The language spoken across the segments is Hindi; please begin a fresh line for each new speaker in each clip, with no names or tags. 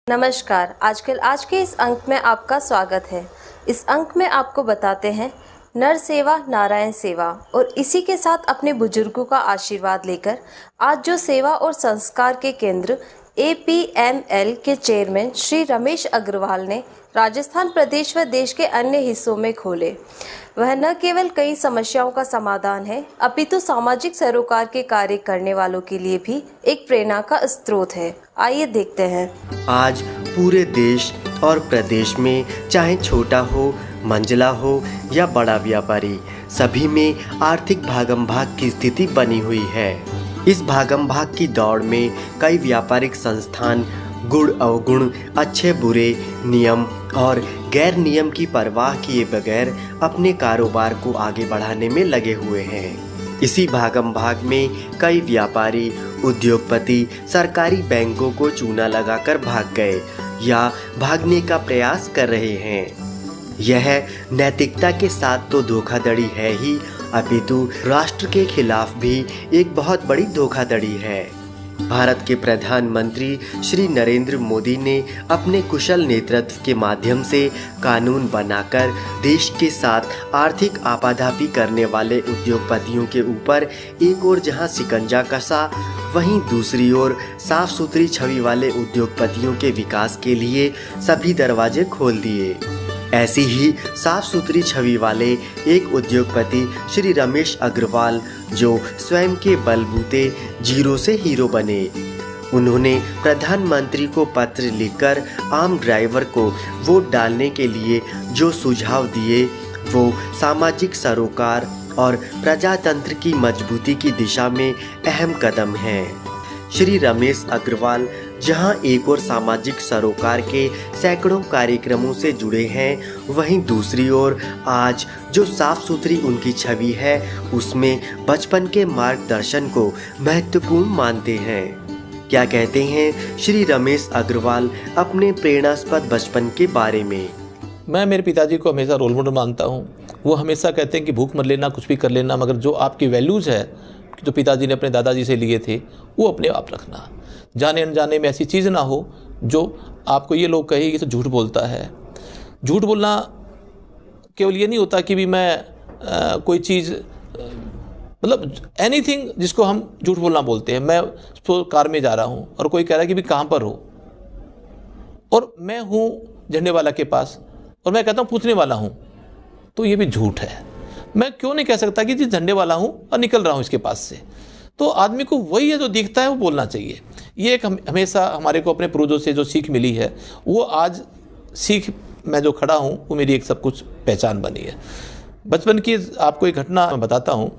नमस्कार। आज के इस अंक में आपका स्वागत है। इस अंक में आपको बताते हैं नर सेवा नारायण सेवा, और इसी के साथ अपने बुजुर्गों का आशीर्वाद लेकर आज जो सेवा और संस्कार के केंद्र APML के चेयरमैन श्री रमेश अग्रवाल ने राजस्थान प्रदेश व देश के अन्य हिस्सों में खोले, वह न केवल कई समस्याओं का समाधान है, अपितु सामाजिक सरोकार के कार्य करने वालों के लिए भी एक प्रेरणा का स्रोत है। आइए देखते हैं।
आज पूरे देश और प्रदेश में चाहे छोटा हो, मंझला हो या बड़ा व्यापारी, सभी में आर्थिक भागम भाग की स्थिति बनी हुई है। इस भागम भाग की दौड़ में कई व्यापारिक संस्थान गुण अवगुण, अच्छे बुरे, नियम और गैर नियम की परवाह किए बगैर अपने कारोबार को आगे बढ़ाने में लगे हुए हैं। इसी भागम भाग में कई व्यापारी, उद्योगपति सरकारी बैंकों को चूना लगाकर भाग गए या भागने का प्रयास कर रहे हैं। यह नैतिकता के साथ तो धोखाधड़ी है ही, अपितु राष्ट्र के खिलाफ भी एक बहुत बड़ी धोखाधड़ी है। भारत के प्रधानमंत्री श्री नरेंद्र मोदी ने अपने कुशल नेतृत्व के माध्यम से कानून बनाकर देश के साथ आर्थिक आपाधापी करने वाले उद्योगपतियों के ऊपर एक ओर जहां शिकंजा कसा, वहीं दूसरी ओर साफ सुथरी छवि वाले उद्योगपतियों के विकास के लिए सभी दरवाजे खोल दिए। ऐसी ही साफ सुथरी छवि वाले एक उद्योगपति श्री रमेश अग्रवाल, जो स्वयं के बलबूते जीरो से हीरो बने। उन्होंने प्रधानमंत्री को पत्र लिखकर आम ड्राइवर को वोट डालने के लिए जो सुझाव दिए, वो सामाजिक सरोकार और प्रजातंत्र की मजबूती की दिशा में अहम कदम हैं। श्री रमेश अग्रवाल जहां एक और सामाजिक सरोकार के सैकड़ों कार्यक्रमों से जुड़े हैं, वहीं दूसरी ओर आज जो साफ सुथरी उनकी छवि है, उसमें बचपन के मार्गदर्शन को महत्वपूर्ण मानते हैं। क्या कहते हैं श्री रमेश अग्रवाल अपने प्रेरणास्पद बचपन के बारे में?
मैं मेरे पिताजी को हमेशा रोल मॉडल मानता हूँ। वो हमेशा कहते हैं कि भूख मत लेना, कुछ भी कर लेना, मगर जो आपकी वैल्यूज़ है जो पिताजी ने अपने दादाजी से लिए थे, वो अपने आप रखना। जाने अनजाने में ऐसी चीज़ ना हो जो आपको ये लोग कहे कि तो झूठ बोलता है। झूठ बोलना केवल ये नहीं होता कि भी मैं कोई चीज़ मतलब एनीथिंग जिसको हम झूठ बोलना बोलते हैं। मैं तो कार में जा रहा हूँ और कोई कह रहा है कि भी कहाँ पर हो, और मैं हूँ झंडे वाला के पास और मैं कहता हूँ पूछने वाला हूँ, तो ये भी झूठ है। मैं क्यों नहीं कह सकता कि जी झंडे वाला हूँ और निकल रहा हूँ इसके पास से? तो आदमी को वही है जो दिखता है वो बोलना चाहिए। ये एक हमेशा हमारे को अपने पूर्वजों से जो सीख मिली है, वो आज सीख मैं जो खड़ा हूँ वो मेरी एक सब कुछ पहचान बनी है। बचपन की आपको एक घटना मैं बताता हूँ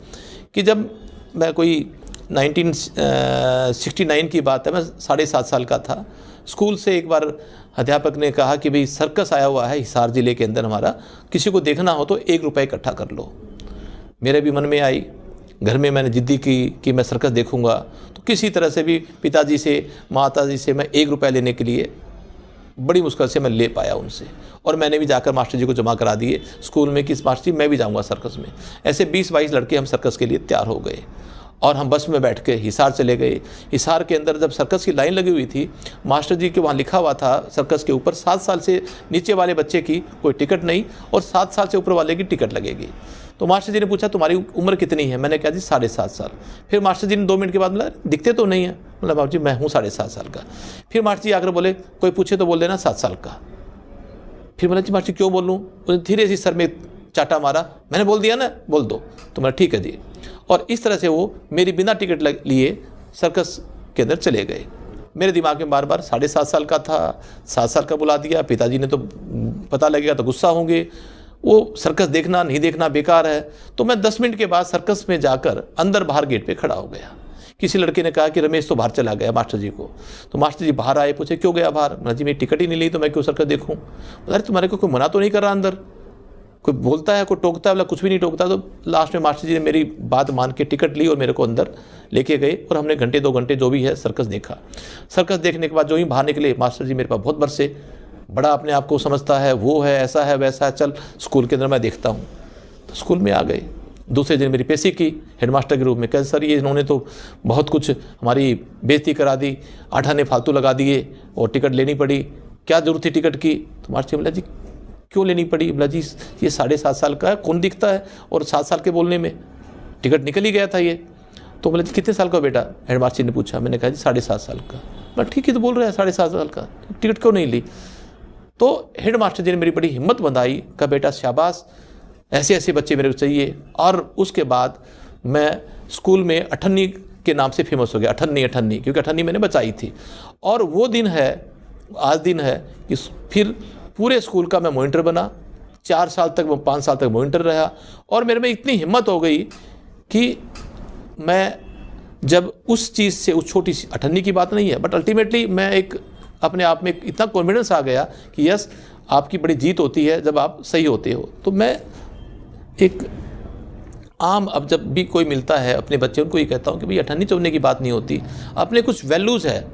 कि जब मैं कोई 1969 की बात है, मैं 7.5 साल का था। स्कूल से एक बार अध्यापक ने कहा कि भाई सर्कस आया हुआ है हिसार ज़िले के अंदर हमारा, किसी को देखना हो तो 1 रुपये इकट्ठा कर लो। मेरे भी मन में आई। घर में मैंने जिद्दी की कि मैं सर्कस देखूंगा, तो किसी तरह से भी पिताजी से माताजी से मैं 1 रुपया लेने के लिए बड़ी मुश्किल से मैं ले पाया उनसे, और मैंने भी जाकर मास्टर जी को जमा करा दिए स्कूल में कि मास्टर जी मैं भी जाऊंगा सर्कस में। ऐसे 20-22 लड़के हम सर्कस के लिए तैयार हो गए और हम बस में बैठ के हिसार चले गए। हिसार के अंदर जब सर्कस की लाइन लगी हुई थी, मास्टर जी के वहाँ लिखा हुआ था सर्कस के ऊपर 7 साल से नीचे वाले बच्चे की कोई टिकट नहीं और 7 साल से ऊपर वाले की टिकट लगेगी। तो मास्टर जी ने पूछा तुम्हारी उम्र कितनी है? मैंने कहा जी 7.5 साल। फिर मास्टर जी ने 2 मिनट के बाद बोला दिखते तो नहीं है। मतलब बाबू जी मैं हूँ 7.5 साल का। फिर मास्टर जी आकर बोले कोई पूछे तो बोल देना 7 साल का। फिर बोला जी मास्टर क्यों बोलूँ? धीरे से सर में चाटा मारा, मैंने बोल दिया ना, बोल दो। तो मैं ठीक है जी। और इस तरह से वो मेरी बिना टिकट लिए सर्कस के अंदर चले गए। मेरे दिमाग में बार बार 7.5 साल का था, 7 साल का बुला दिया। पिताजी ने तो पता लगेगा तो गुस्सा होंगे, वो सर्कस देखना नहीं देखना बेकार है। तो मैं 10 मिनट के बाद सर्कस में जाकर अंदर बाहर गेट पे खड़ा हो गया। किसी लड़के ने कहा कि रमेश तो बाहर चला गया मास्टर जी को। तो मास्टर जी बाहर आए, पूछे क्यों गया बाहर? मैंने जी मेरी टिकट ही नहीं ली तो मैं क्यों सर्कस देखूँ? अरे तुम्हारे को कोई मना तो नहीं कर रहा अंदर? कोई बोलता है, कोई टोकता है? बोला कुछ भी नहीं टोकता। तो लास्ट में मास्टर जी ने मेरी बात मान के टिकट ली और मेरे को अंदर लेके गए और हमने घंटे 2 घंटे जो भी है सर्कस देखा। सर्कस देखने के बाद जो ही बाहर निकले, मास्टर जी मेरे पास बहुत बरसे, बड़ा अपने आप को समझता है, वो है, ऐसा है, वैसा है, चल स्कूल के अंदर मैं देखता हूँ। तो स्कूल में आ गए। दूसरे दिन मेरी पेशी की हेडमास्टर के रूप में। कह सर ये इन्होंने तो बहुत कुछ हमारी बेइज्जती करा दी, 8 आने फालतू लगा दिए और टिकट लेनी पड़ी, क्या ज़रूरत थी टिकट की? तो मास्टर बोला जी क्यों लेनी पड़ी? बोला जी ये 7.5 साल का है, कौन दिखता है, और 7 साल के बोलने में टिकट निकल ही गया था ये। तो बोला जी कितने साल का बेटा? हेडमास्टर ने पूछा। मैंने कहा जी 7.5 साल का। बोला ठीक ही तो बोल रहे हैं 7.5 साल का, टिकट क्यों नहीं ली? तो हेडमास्टर जी ने मेरी बड़ी हिम्मत बंधाई, कहा बेटा शाबाश, ऐसे ऐसे बच्चे मेरे को चाहिए। और उसके बाद मैं स्कूल में अठन्नी के नाम से फेमस हो गया, अठन्नी, क्योंकि अठन्नी मैंने बचाई थी। और वो दिन है, आज दिन है कि फिर पूरे स्कूल का मैं मॉनिटर बना, 4 साल तक, 5 साल तक मॉनिटर रहा। और मेरे में इतनी हिम्मत हो गई कि मैं जब उस चीज़ से, उस छोटी सी अठन्नी की बात नहीं है, बट अल्टीमेटली मैं एक अपने आप में इतना कॉन्फिडेंस आ गया कि यस आपकी बड़ी जीत होती है जब आप सही होते हो। तो मैं एक आम, अब जब भी कोई मिलता है अपने बच्चे, उनको ये कहता हूँ कि भाई अठन्नी चौन्नी की बात नहीं होती, अपने कुछ वैल्यूज़ है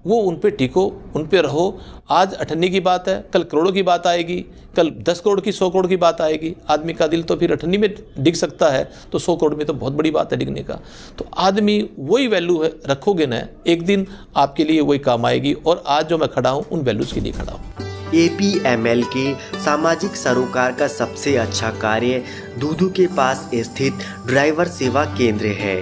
वो उन पे टिको, उन पे रहो। आज अठन्नी की बात है, कल करोड़ों की बात आएगी, कल 10 करोड़ की, 100 करोड़ की बात आएगी। आदमी का दिल तो फिर अठन्नी में डिग सकता है, तो 100 करोड़ में तो बहुत बड़ी बात है डिगने का। तो आदमी वही वैल्यू है रखोगे ना, एक दिन आपके लिए वही काम आएगी। और आज जो मैं खड़ा हूँ उन वैल्यूज़ के लिए खड़ा हूँ।
APML के सामाजिक सरोकार का सबसे अच्छा कार्य दूदू के पास स्थित ड्राइवर सेवा केंद्र है।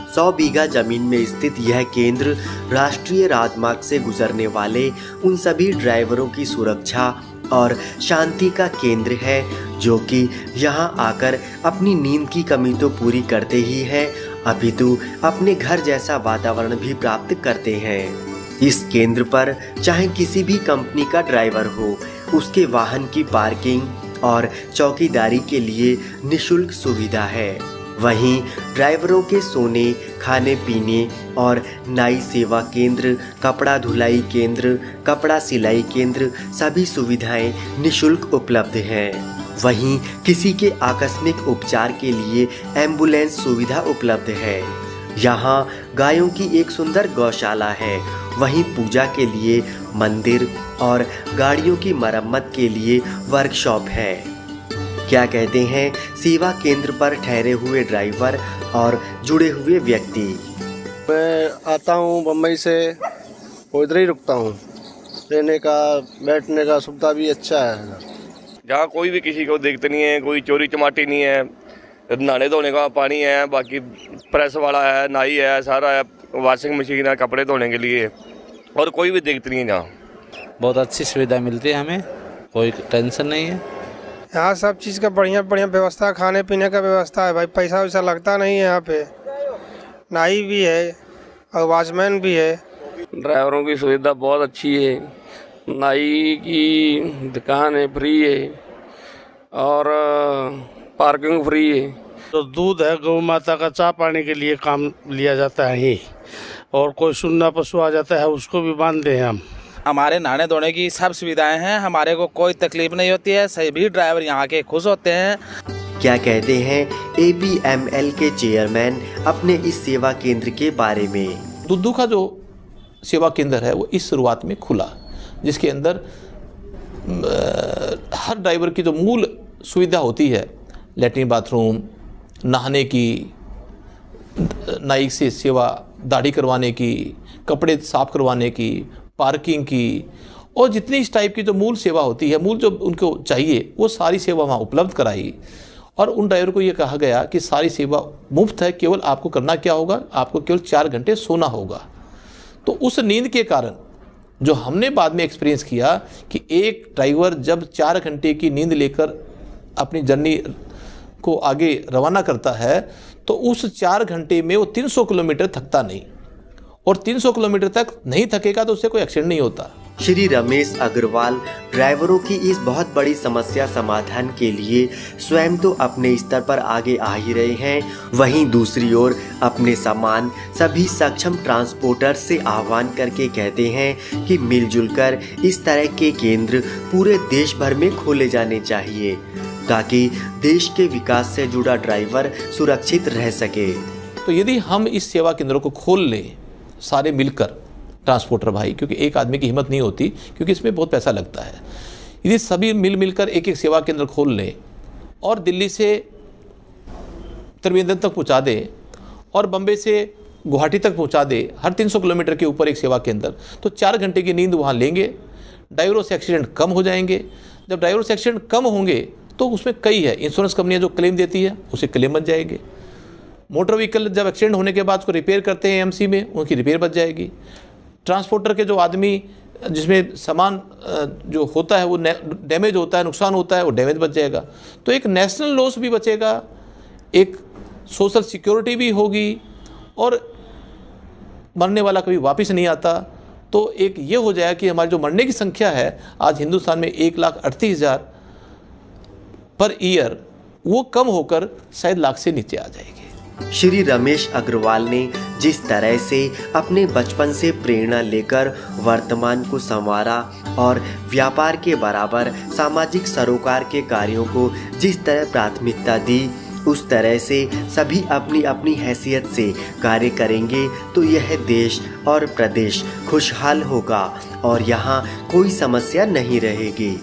100 बीघा जमीन में स्थित यह केंद्र राष्ट्रीय राजमार्ग से गुजरने वाले उन सभी ड्राइवरों की सुरक्षा और शांति का केंद्र है जो कि यहां आकर अपनी नींद की कमी तो पूरी करते ही हैं, अपितु अपने घर जैसा वातावरण भी प्राप्त करते हैं। इस केंद्र पर चाहे किसी भी कंपनी का ड्राइवर हो, उसके वाहन की पार्किंग और चौकीदारी के लिए निःशुल्क सुविधा है। वहीं ड्राइवरों के सोने, खाने पीने और नाई सेवा केंद्र, कपड़ा धुलाई केंद्र, कपड़ा सिलाई केंद्र, सभी सुविधाएं निःशुल्क उपलब्ध हैं। वहीं किसी के आकस्मिक उपचार के लिए एम्बुलेंस सुविधा उपलब्ध है। यहाँ गायों की एक सुंदर गौशाला है। वहीं पूजा के लिए मंदिर और गाड़ियों की मरम्मत के लिए वर्कशॉप है। क्या कहते हैं सेवा केंद्र पर ठहरे हुए ड्राइवर और जुड़े हुए व्यक्ति?
मैं आता हूँ बम्बई से, वो इधर ही रुकता हूँ। रहने का, बैठने का सुविधा भी अच्छा है।
जहाँ कोई भी किसी को देखते नहीं है, कोई चोरी चमाटी नहीं है, नहाने धोने का पानी है, बाकी प्रेस वाला है, नाई है, सारा है, वॉशिंग मशीन है कपड़े धोने के लिए, और कोई भी देखते नहीं है। जहाँ
बहुत अच्छी सुविधा मिलती है, हमें कोई टेंशन नहीं है।
यहाँ सब चीज़ का बढ़िया व्यवस्था, खाने पीने का व्यवस्था है भाई, पैसा वैसा लगता नहीं है। यहाँ पे नाई भी है और वॉचमैन भी है।
ड्राइवरों की सुविधा बहुत अच्छी है, नाई की दुकान है, फ्री है, और पार्किंग फ्री है।
तो दूध है, गौ माता का चाह पानी के लिए काम लिया जाता है ही, और कोई सुन्ना पशु आ जाता है उसको भी बांधते हैं हम।
हमारे नहाने धोने की सब सुविधाएं हैं, हमारे को कोई तकलीफ नहीं होती है, सभी ड्राइवर यहाँ के खुश होते हैं।
क्या कहते हैं APML के चेयरमैन अपने इस सेवा केंद्र के बारे में?
दूदू का जो सेवा केंद्र है वो इस शुरुआत में खुला, जिसके अंदर हर ड्राइवर की जो मूल सुविधा होती है, लैट्रिन बाथरूम, नहाने की, नाई से सेवा, दाढ़ी करवाने की, कपड़े साफ करवाने की, पार्किंग की, और जितनी इस टाइप की जो मूल सेवा होती है, मूल जो उनको चाहिए, वो सारी सेवा वहाँ उपलब्ध कराई। और उन ड्राइवर को ये कहा गया कि सारी सेवा मुफ्त है, केवल आपको करना क्या होगा, आपको केवल 4 घंटे सोना होगा। तो उस नींद के कारण जो हमने बाद में एक्सपीरियंस किया कि एक ड्राइवर जब 4 घंटे की नींद लेकर अपनी जर्नी को आगे रवाना करता है, तो उस 4 घंटे में वो 300 किलोमीटर थकता नहीं, और 300 किलोमीटर तक नहीं थकेगा तो उससे कोई एक्सीडेंट नहीं होता।
श्री रमेश अग्रवाल ड्राइवरों की इस बहुत बड़ी समस्या समाधान के लिए स्वयं तो अपने स्तर पर आगे आ ही रहे हैं, वहीं दूसरी ओर अपने समान सभी सक्षम ट्रांसपोर्टर से आह्वान करके कहते हैं कि मिलजुल कर इस तरह के केंद्र पूरे देश भर में खोले जाने चाहिए, ताकि देश के विकास से जुड़ा ड्राइवर सुरक्षित रह सके।
तो यदि हम इस सेवा केंद्रों को खोल लें सारे मिलकर, ट्रांसपोर्टर भाई, क्योंकि एक आदमी की हिम्मत नहीं होती, क्योंकि इसमें बहुत पैसा लगता है, यदि सभी मिलकर एक एक सेवा केंद्र खोल लें और दिल्ली से त्रिवेंद्रम तक पहुंचा दे और बम्बई से गुवाहाटी तक पहुंचा दे, हर 300 किलोमीटर के ऊपर एक सेवा केंद्र, तो 4 घंटे की नींद वहाँ लेंगे, ड्राइवरों से एक्सीडेंट कम हो जाएंगे। जब ड्राइवरों से एक्सीडेंट कम होंगे तो उसमें कई है, इंश्योरेंस कंपनियाँ जो क्लेम देती है उसे क्लेम बच जाएंगे। मोटर व्हीकल जब एक्सीडेंट होने के बाद उसको रिपेयर करते हैं एमसी में, उनकी रिपेयर बच जाएगी। ट्रांसपोर्टर के जो आदमी जिसमें सामान जो होता है वो डैमेज होता है, नुकसान होता है, वो डैमेज बच जाएगा। तो एक नेशनल लॉस भी बचेगा, एक सोशल सिक्योरिटी भी होगी और मरने वाला कभी वापस नहीं आता। तो एक ये हो जाएगा कि हमारी जो मरने की संख्या है आज हिंदुस्तान में 1,38,000 पर ईयर, वो कम होकर शायद लाख से नीचे आ जाएगी।
श्री रमेश अग्रवाल ने जिस तरह से अपने बचपन से प्रेरणा लेकर वर्तमान को संवारा और व्यापार के बराबर सामाजिक सरोकार के कार्यों को जिस तरह प्राथमिकता दी, उस तरह से सभी अपनी अपनी हैसियत से कार्य करेंगे तो यह देश और प्रदेश खुशहाल होगा और यहाँ कोई समस्या नहीं रहेगी।